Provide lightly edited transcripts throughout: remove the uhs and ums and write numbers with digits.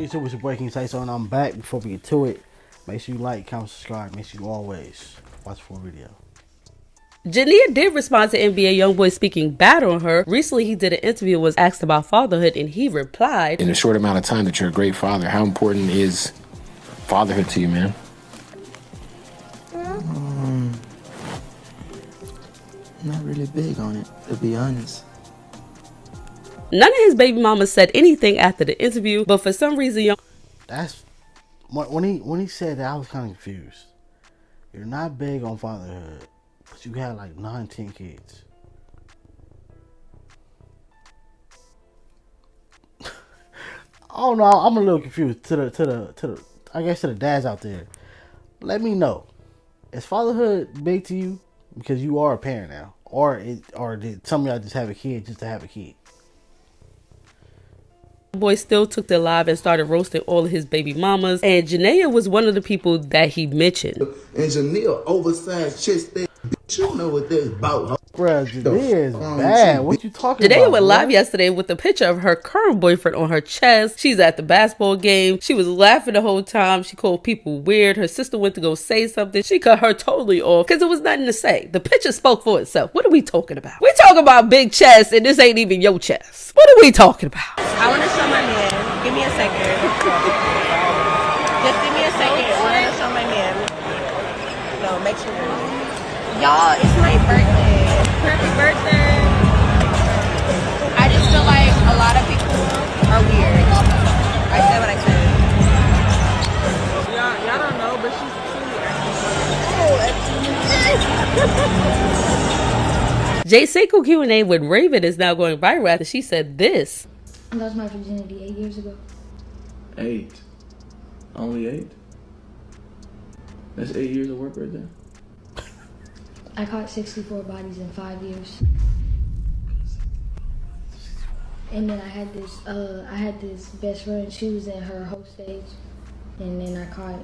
YouTube, it's your boy King Tyson. I'm back. Before we get to it, make sure you like, comment, subscribe. Make sure you always watch the full video. Jania did respond to NBA Youngboy speaking bad on her. Recently, he did an interview and was asked about fatherhood, and he replied, in a short amount of time that you're a great father, how important is fatherhood to you, man? Not really big on it, to be honest. None of his baby mamas said anything after the interview, but for some reason, That's when he said that, I was kind of confused. You're not big on fatherhood, but you had like 19 kids. Oh no, I'm a little confused. To the I guess to the dads out there, let me know, is fatherhood big to you because you are a parent now, or did some of y'all just have a kid just to have a kid? boy still took to live and started roasting all of his baby mamas, and Jania was one of the people that he mentioned. And Jania oversized chest that bitch, you know what that's about. Bruh, Jania is bad. What you talking about? Jania went live bro? yesterday with a picture of her current boyfriend on her chest. She's at the basketball game. She was laughing the whole time. She called people weird. Her sister went to go say something. She cut her totally off because it was nothing to say. The picture spoke for itself. What are we talking about? We talking about big chest, and this ain't even your chest. What are we talking about? I want to show my man. Give me a second. Just give me a second. I want to show my man. No, make sure. Y'all, it's my birthday. Happy birthday. I just feel like a lot of people are weird. I said what I said. Y'all don't know, but she's cute. J-Seiko Q&A with Raven is now going viral after she said this. I lost my virginity 8 years ago. 8? Only 8? That's 8 years of work right there. I caught 64 bodies in 5 years. And then I had this best friend. She was in her whole stage, and then I caught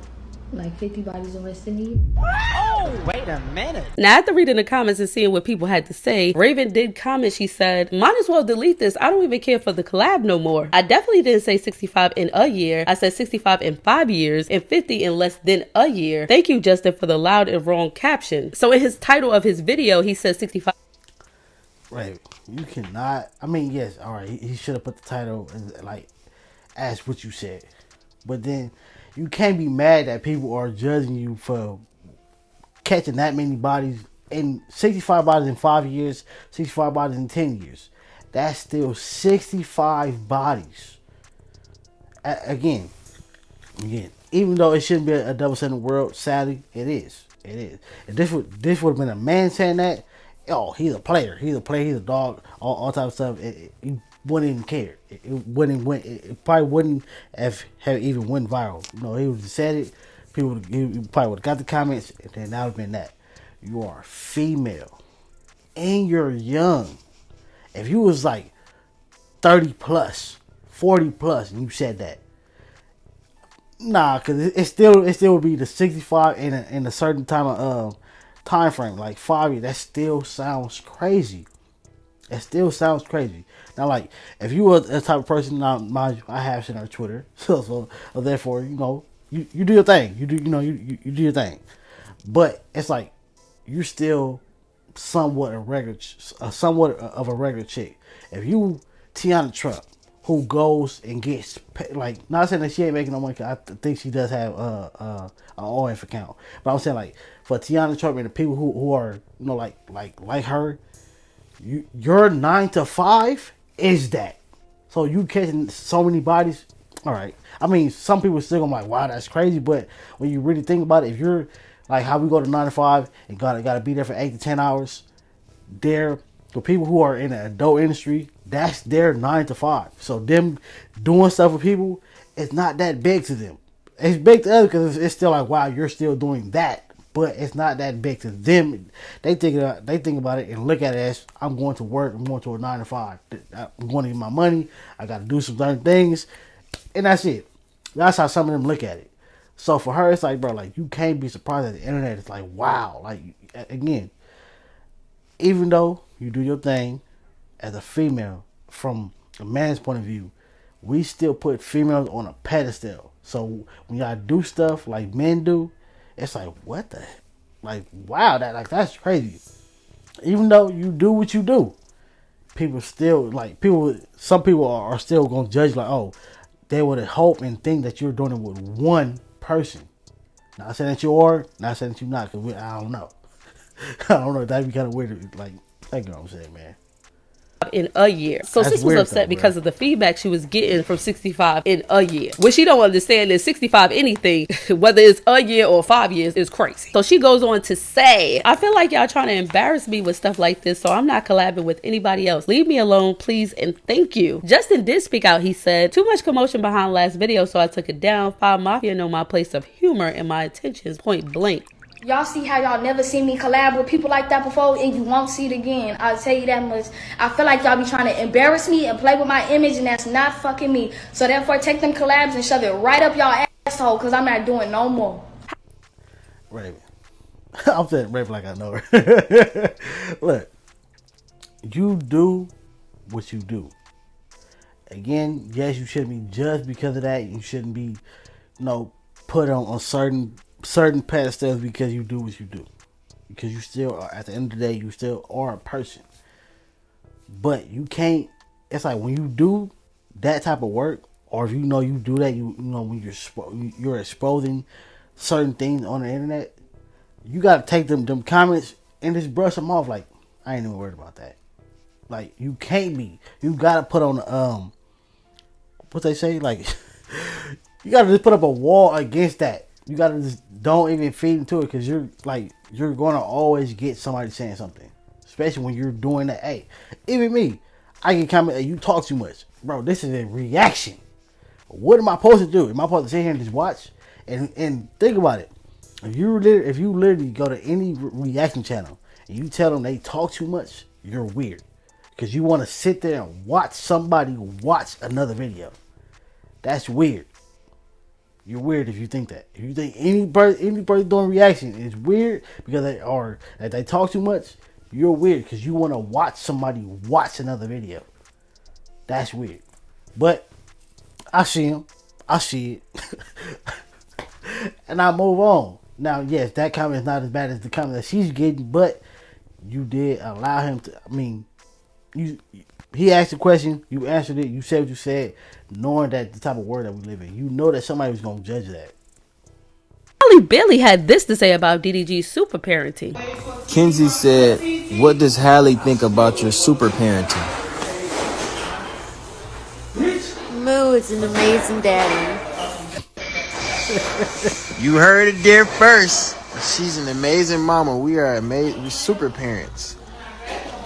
like 50 bodies in less than a year. Oh, wait a minute. Now, after reading the comments and seeing what people had to say, Raven did comment. She said, might as well delete this. I don't even care for the collab no more. I definitely didn't say 65 in a year. I said 65 in 5 years and 50 in less than a year. Thank you, Justin, for the loud and wrong caption. So in his title of his video, he says 65. Right. You cannot. I mean, yes, all right. He should have put the title as what you said, but then you can't be mad that people are judging you for catching that many bodies, in 65 bodies in 5 years, 65 bodies in 10 years. That's still 65 bodies. Again, even though it shouldn't be a double standard world, sadly, it is. It is. If this would have been a man saying that, oh, he's a player. He's a dog, all type of stuff. He wouldn't even care. It probably wouldn't have even went viral. You know, he would have said it. He probably would have got the comments, and then that would have been that. You are female, and you're young. If you was like 30 plus, 40 plus, and you said that, nah, because it still would be the 65 in a certain time frame, like 5 years. That still sounds crazy. It still sounds crazy. Now, like, if you were the type of person, now, mind you, I have shit on Twitter, so therefore, you know, you do your thing. You do your thing. But it's like, you're still somewhat of a regular chick. If you Tiana Trump, who goes and gets, like, not saying that she ain't making no money, cause I think she does have an OF account, but I'm saying, like, for Tiana Trump and the people who are, you know, like her, your 9 to 5 is that. So you catching so many bodies, all right. I mean, some people still gonna be like, wow, that's crazy. But when you really think about it, if you're like how we go to 9 to 5 and gotta be there for 8 to 10 hours, there for people who are in the adult industry, that's their 9 to 5. So them doing stuff with people, it's not that big to them. It's big to us because it's still like, wow, you're still doing that. But it's not that big to them. They think about it and look at it as, I'm going to work. I'm going to a 9 to 5. I'm going to get my money. I got to do some certain things, and that's it. That's how some of them look at it. So for her, it's like, bro, like, you can't be surprised at the internet. It's like, wow. Like, again, even though you do your thing as a female, from a man's point of view, we still put females on a pedestal. So when y'all do stuff like men do, it's like, what the, like, wow, that's crazy. Even though you do what you do, people still like some people are still gonna judge like, oh, they would hope and think that you're doing it with one person. Not saying that you are, not saying that you're not, because I don't know. I don't know. That'd be kind of weird. Like, you know what I'm saying, man. In a year. So That's sis was weird upset though, because of the feedback she was getting from 65 in a year. What she don't understand is 65 anything, whether it's a year or 5 years, is crazy. So she goes on to say, I feel like y'all trying to embarrass me with stuff like this, so I'm not collabing with anybody else. Leave me alone, please, and thank you. Justin did speak out. He said, too much commotion behind last video, so I took it down. Five Mafia know my place of humor and my intentions, point blank. Y'all see how y'all never seen me collab with people like that before, and you won't see it again. I'll tell you that much. I feel like y'all be trying to embarrass me and play with my image, and that's not fucking me. So therefore, take them collabs and shove it right up y'all asshole, because I'm not doing no more. Raven. I'm saying Raven like I know her. Look, you do what you do. Again, yes, you shouldn't be judged because of that. You shouldn't be, put on certain pedestals because you do what you do. Because you still are, at the end of the day, you still are a person. But you can't, it's like when you do that type of work, or if you do that, when you're exposing certain things on the internet, you gotta take them comments and just brush them off. Like, I ain't even worried about that. Like, you can't be. You gotta put on what they say, like, you gotta just put up a wall against that. You gotta just don't even feed into it, because you're gonna always get somebody saying something, especially when you're doing that. Hey, even me, I can comment, hey, you talk too much, bro. This is a reaction. What am I supposed to do? Am I supposed to sit here and just watch and think about it? If you literally go to any reaction channel and you tell them they talk too much, you're weird, because you want to sit there and watch somebody watch another video. That's weird. You're weird if you think that. If you think anybody doing reaction is weird because they talk too much, you're weird because you want to watch somebody watch another video. That's weird. But I see him. I see it. And I move on. Now, yes, that comment is not as bad as the comment that she's getting, but you did allow him to, he asked a question, you answered it, you said what you said, knowing that the type of world that we live in. You know that somebody was going to judge that. Halle Bailey had this to say about DDG's super parenting. Kenzie said, what does Halle think about your super parenting? Moo is an amazing daddy. You heard it there first. She's an amazing mama. We're super parents.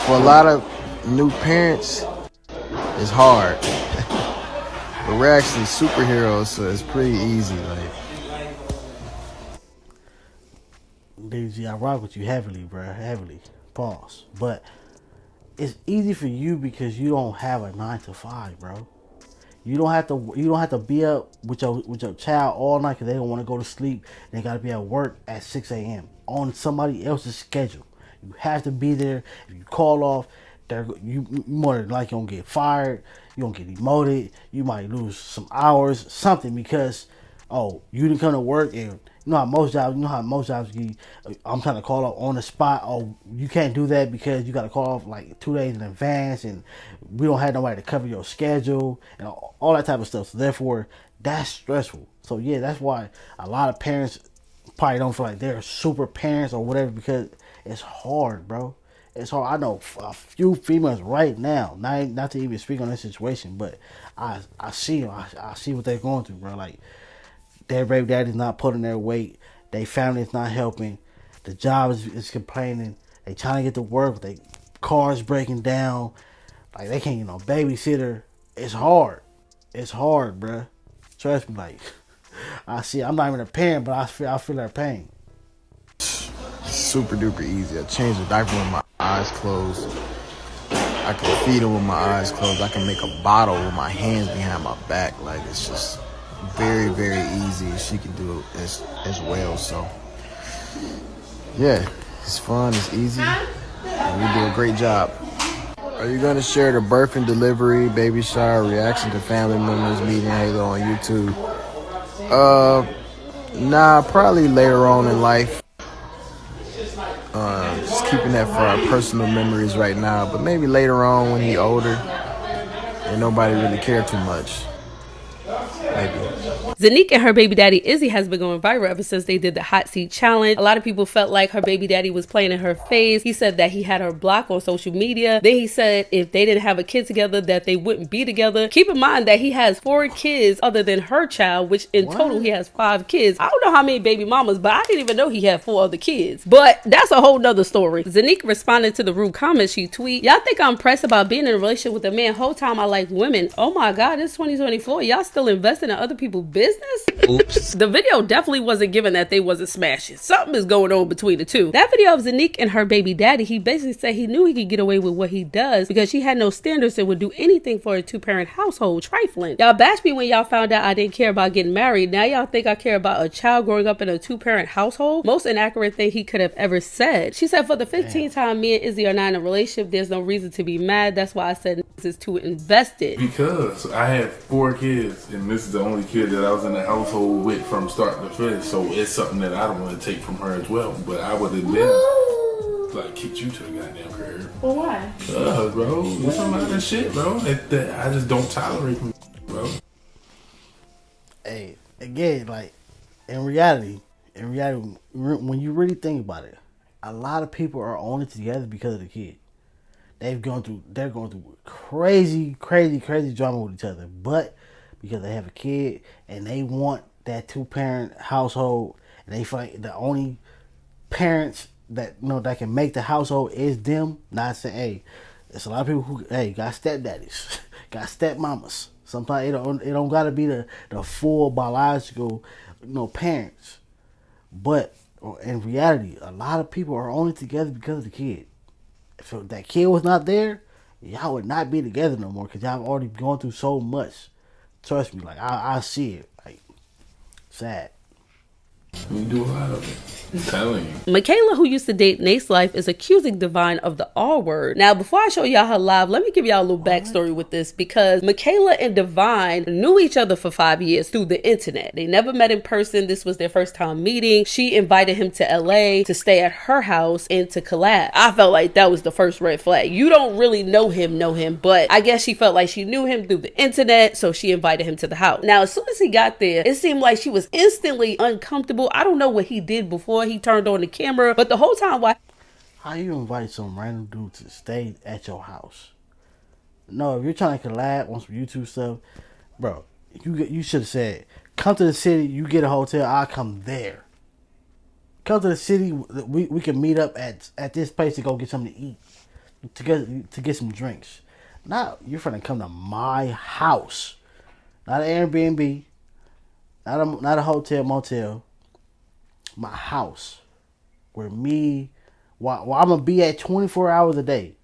For a lot of new parents, it's hard. But we're actually superheroes, so it's pretty easy. DG, I rock with you heavily, bro. Heavily. Pause. But it's easy for you because you don't have a 9 to 5, bro. You don't have to be up with your child all night because they don't want to go to sleep. They got to be at work at 6 a.m. on somebody else's schedule. You have to be there. If you call off, you more than likely gonna get fired. You gonna get demoted. You might lose some hours, something, because you didn't come to work. And you know how most jobs I'm trying to call off on the spot. Oh, you can't do that because you got to call off like 2 days in advance, and we don't have nobody to cover your schedule and all that type of stuff. So therefore, that's stressful. So yeah, that's why a lot of parents probably don't feel like they're super parents or whatever, because it's hard, bro. It's hard. I know a few females right now, not to even speak on this situation, but I see them. I see what they're going through, bro. Like, their baby daddy's not putting their weight. Their family's not helping. The job is complaining. They trying to get to work. Their car's breaking down. Like, they can't get no babysitter. It's hard. It's hard, bro. Trust me. Like, I'm not even a parent, but I feel their pain. Super duper easy. I change the diaper with my eyes closed. I can feed him with my eyes closed. I can make a bottle with my hands behind my back. Like, it's just very, very easy. She can do it as well. So yeah, it's fun, it's easy, and we do a great job. Are you gonna share the birth and delivery, baby shower, reaction to family members meeting Halo on YouTube? Nah, probably later on in life. Just keeping that for our personal memories right now. But maybe later on when he older and nobody really care too much. Maybe. Zenique and her baby daddy Izzy has been going viral ever since they did the hot seat challenge. A lot of people felt like her baby daddy was playing in her face. He said that he had her blocked on social media. Then he said if they didn't have a kid together that they wouldn't be together. Keep in mind that he has 4 kids other than her child, which in total he has 5 kids. I don't know how many baby mamas, but I didn't even know he had 4 other kids. But that's a whole nother story. Zenique responded to the rude comments. She tweet, y'all think I'm pressed about being in a relationship with a man whole time I like women. Oh my god, it's 2024. Y'all still investing in other people's business? Oops. The video definitely wasn't given that they wasn't smashing. Something is going on between the two. That video of Zenique and her baby daddy, he basically said he knew he could get away with what he does because she had no standards and would do anything for a 2-parent household. Trifling. Y'all bashed me when y'all found out I didn't care about getting married. Now y'all think I care about a child growing up in a 2-parent household? Most inaccurate thing he could have ever said. She said for the 15th time me and Izzy are not in a relationship, there's no reason to be mad. That's why I said this is too invested. Because I had 4 kids and this is the only kid that I was in the household with from start to finish, so it's something that I don't want to take from her as well. But I would have been like kicked you to the goddamn curb. Well, why? Bro, there's some other shit, bro. That I just don't tolerate from bro. Hey, again, like in reality, when you really think about it, a lot of people are only together because of the kid. They're going through crazy drama with each other, but because they have a kid and they want that 2-parent household, and they feel like the only parents that that can make the household is them. Not saying, hey, there's a lot of people who got stepdaddies, got stepmamas. Sometimes it don't gotta be the full biological parents, but in reality, a lot of people are only together because of the kid. If that kid was not there, y'all would not be together no more because y'all already gone through so much. Trust me, like I see it, like sad. We do a lot of it. I'm telling you. Michaela, who used to date Nate's Life, is accusing Davine of the R word. Now, before I show y'all her live, let me give y'all a little backstory with this because Michaela and Davine knew each other for 5 years through the internet. They never met in person. This was their first time meeting. She invited him to LA to stay at her house and to collab. I felt like that was the first red flag. You don't really know him, but I guess she felt like she knew him through the internet, so she invited him to the house. Now, as soon as he got there, it seemed like she was instantly uncomfortable. I don't know what he did before he turned on the camera, but the whole time how you invite some random dude to stay at your house? No, if you're trying to collab on some YouTube stuff, bro, you should have said, come to the city, you get a hotel, I'll come there. Come to the city, we can meet up at this place to go get something to eat, to get some drinks. Now you're finna come to my house, not an Airbnb, not a hotel motel. My house, where I'm gonna be at 24 hours a day,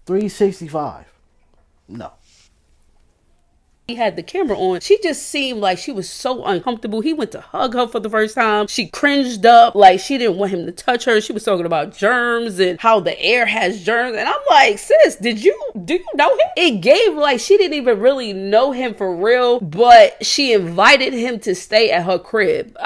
365. No. he had the camera on, she just seemed like she was so uncomfortable. He went to hug her for the first time. She cringed up like she didn't want him to touch her. She was talking about germs and how the air has germs. And I'm like, sis, do you know him? It gave like she didn't even really know him for real, but she invited him to stay at her crib.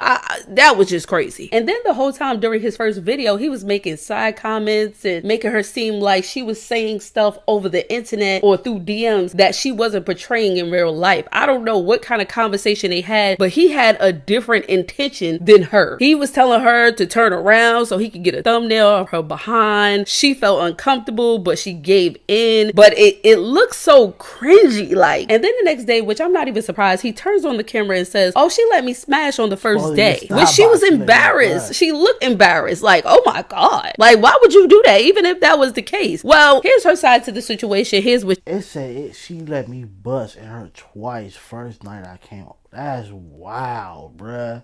That was just crazy. And then the whole time during his first video, he was making side comments and making her seem like she was saying stuff over the internet or through DMs that she wasn't portraying in real life. I don't know what kind of conversation they had, but he had a different intention than her. He was telling her to turn around so he could get a thumbnail of her behind. She felt uncomfortable, but she gave in. But it looks so cringy, like. And then the next day, which I'm not even surprised, he turns on the camera and says, "Oh, she let me smash on the first day." Which she was embarrassed. She looked embarrassed, like, oh my God. Like, why would you do that, even if that was the case? Well, here's her side to the situation. Here's what it said. She let me bust in her twice first night I came up. That's wild, bruh.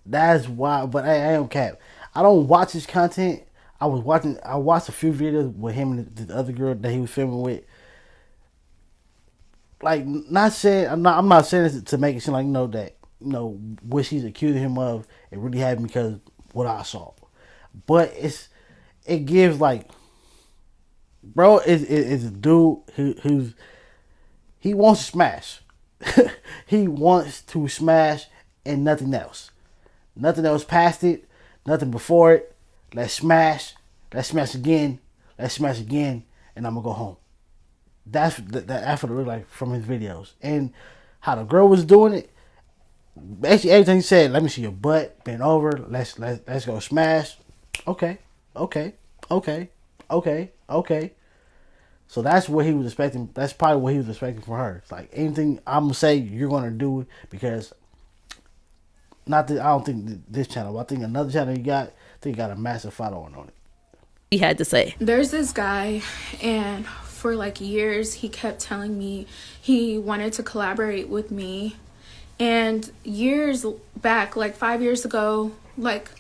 That's wild. But I don't cap. I don't watch his content. I watched a few videos with him and the other girl that he was filming with. Like, I'm not saying this to make it seem like, that, what she's accusing him of, it really happened because what I saw. But it gives like bro is a dude he wants to smash. He wants to smash and nothing else. Nothing else past it. Nothing before it. Let's smash. Let's smash again. Let's smash again. And I'm gonna go home. That's what it looked like from his videos. And how the girl was doing it. Basically everything he said, let me see your butt, bend over, let's go smash. Okay. So that's what he was expecting. That's probably what he was expecting from her. It's like anything I'm gonna say, you're gonna do it because not that I don't think this channel, but I think another channel you got, I think you got a massive following on it. He had to say. There's this guy, and for like years he kept telling me he wanted to collaborate with me. And years back, like 5 years ago, like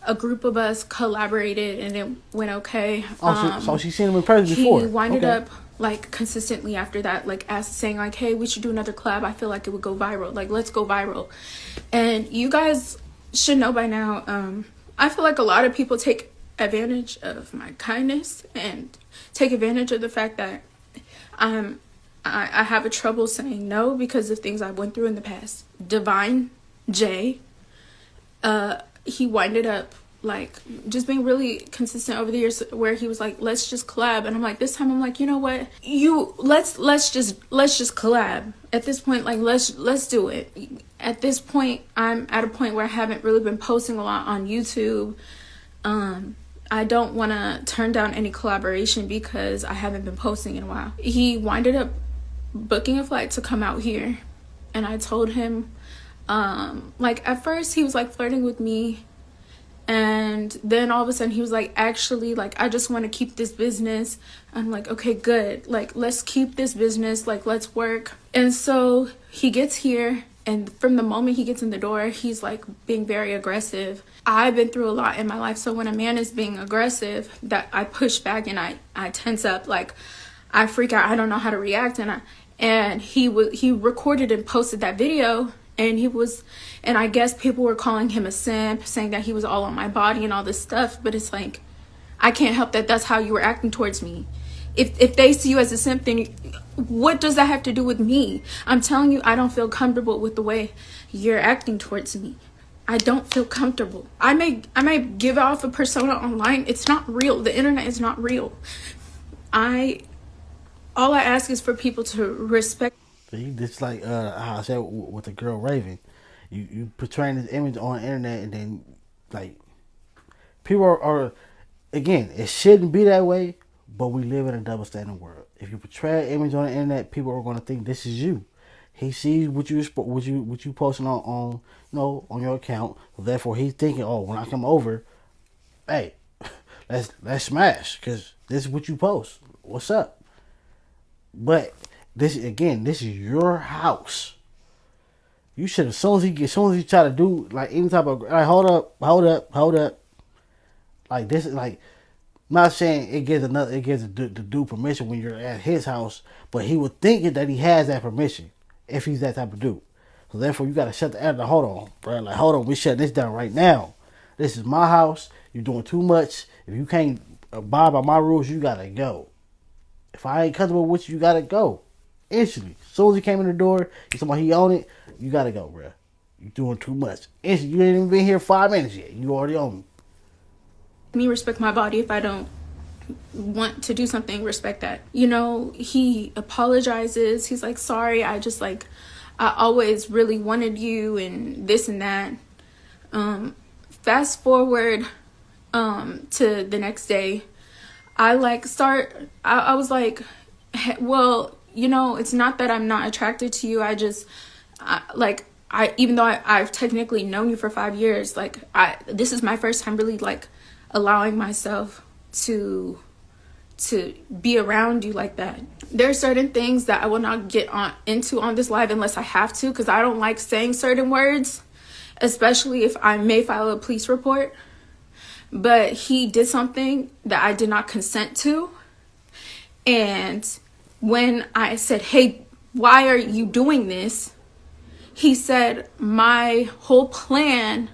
a group of us collaborated and it went okay. So she's seen him in person before. He winded up like consistently after that, like saying like, hey, we should do another collab. I feel like it would go viral. Like, let's go viral. And you guys should know by now, I feel like a lot of people take advantage of my kindness and take advantage of the fact that I have a trouble saying no because of things I went through in the past. Davine J, he winded up like just being really consistent over the years where he was like, let's just collab. And I'm like, this time I'm like, you know what, let's just collab at this point. Like, let's do it. At this point I'm at a point where I haven't really been posting a lot on YouTube. I don't want to turn down any collaboration because I haven't been posting in a while. He winded up booking a flight to come out here, and I told him, like at first he was like flirting with me, and then all of a sudden he was like, actually, like, I just want to keep this business. I'm like, okay, good, like, let's keep this business, like, let's work. And so he gets here, and from the moment he gets in the door, he's like being very aggressive. I've been through a lot in my life, so when a man is being aggressive, that I push back and I tense up, like I freak out, I don't know how to react. And he recorded and posted that video, and I guess people were calling him a simp, saying that he was all on my body and all this stuff. But it's like, I can't help that that's how you were acting towards me. If they see you as a simp, then what does that have to do with me? I'm telling you, I don't feel comfortable with the way you're acting towards me. I don't feel comfortable. I may give off a persona online. It's not real. The internet is not real. All I ask is for people to respect. It's like how I said with the girl Raven. You portraying this image on the internet, and then like people are again, it shouldn't be that way, but we live in a double standard world. If you portray an image on the internet, people are going to think this is you. He sees what you posting on on your account. So therefore, he's thinking, oh, when I come over, hey, let's smash because this is what you post. What's up? But this is your house. You should, as soon as he try to do like any type of like, hold up. Like this is like, I'm not saying it gives the dude permission when you're at his house, but he would think that he has that permission if he's that type of dude. So therefore, you gotta shut the other. Hold on, bro. Like, hold on, we shutting this down right now. This is my house. You're doing too much. If you can't abide by my rules, you gotta go. If I ain't comfortable with you, you gotta go. Instantly. As soon as he came in the door, you somebody he own it, you gotta go, bro. You're doing too much. Instantly. You ain't even been here 5 minutes yet. You already own me. Me respect my body. If I don't want to do something, respect that. You know, he apologizes. He's like, sorry, I always really wanted you and this and that. Fast forward to the next day. I was like, well, you know, it's not that I'm not attracted to you. Even though I've technically known you for 5 years, like this is my first time really like allowing myself to be around you like that. There are certain things that I will not get into on this live unless I have to, because I don't like saying certain words, especially if I may file a police report. But he did something that I did not consent to. And when I said, hey, why are you doing this? He said, my whole plan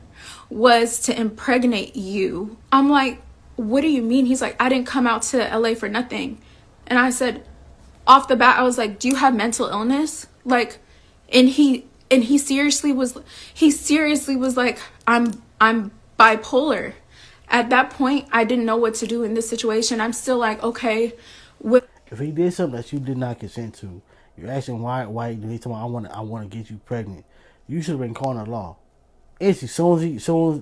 was to impregnate you. I'm like, what do you mean? He's like, I didn't come out to LA for nothing. And I said, off the bat, I was like, do you have mental illness? Like, and he seriously was like, I'm bipolar. At that point, I didn't know what to do in this situation. I'm still like, okay. If he did something that you did not consent to, you're asking why he did something. I want to get you pregnant. You should have been calling the law. As soon as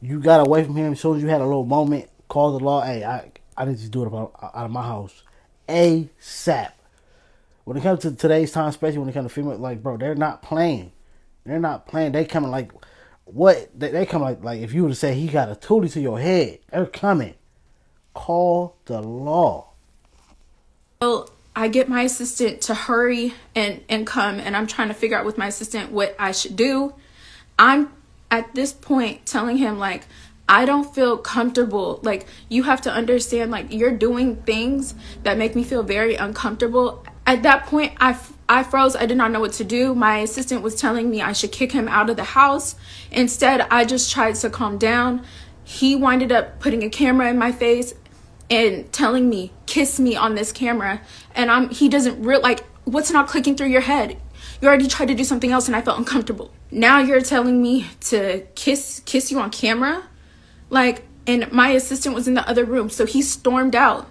you got away from him, as soon as you had a little moment, call the law. Hey, I need to do it out of my house ASAP. When it comes to today's time, especially when it comes to female, like, bro, they're not playing. They're not playing. They coming like, what? They come like if you were to say he got a tootie to your head, they're coming. Call the law. Well, I get my assistant to hurry and come, and I'm trying to figure out with my assistant what I should do. I'm at this point telling him, like, I don't feel comfortable. Like, you have to understand, like, you're doing things that make me feel very uncomfortable. At that point, I froze. I did not know what to do. My assistant was telling me I should kick him out of the house. Instead, I just tried to calm down. He winded up putting a camera in my face and telling me, kiss me on this camera. And he doesn't like, what's not clicking through your head? You already tried to do something else and I felt uncomfortable. Now you're telling me to kiss you on camera? Like, and my assistant was in the other room. So he stormed out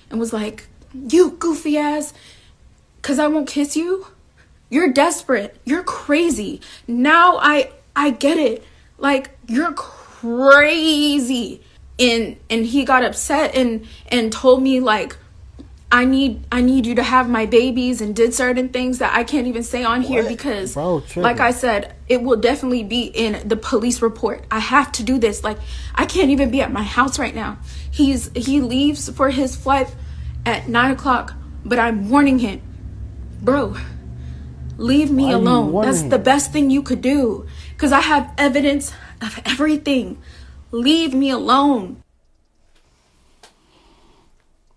and was like, you goofy ass, because I won't kiss you? You're desperate. You're crazy. Now I get it. Like, you're crazy. And he got upset and told me, like, I need you to have my babies, and did certain things that I can't even say on here because, bro, like I said, it will definitely be in the police report. I have to do this. Like, I can't even be at my house right now. He leaves for his flight at 9 o'clock, but I'm warning him, bro, leave me alone. That's the best thing you could do, because I have evidence of everything. Leave me alone.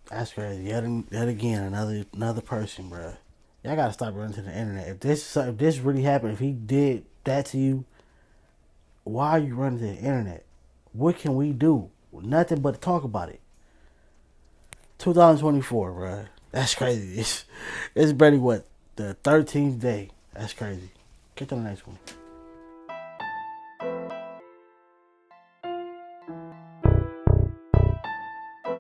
That's crazy. Yet again, another person, bro. Y'all gotta stop running to the internet. If this really happened, if he did that to you, why are you running to the internet? What can we do? Nothing but talk about it. 2024, bro. That's crazy. It's barely what, the 13th day. That's crazy. Get to the next one.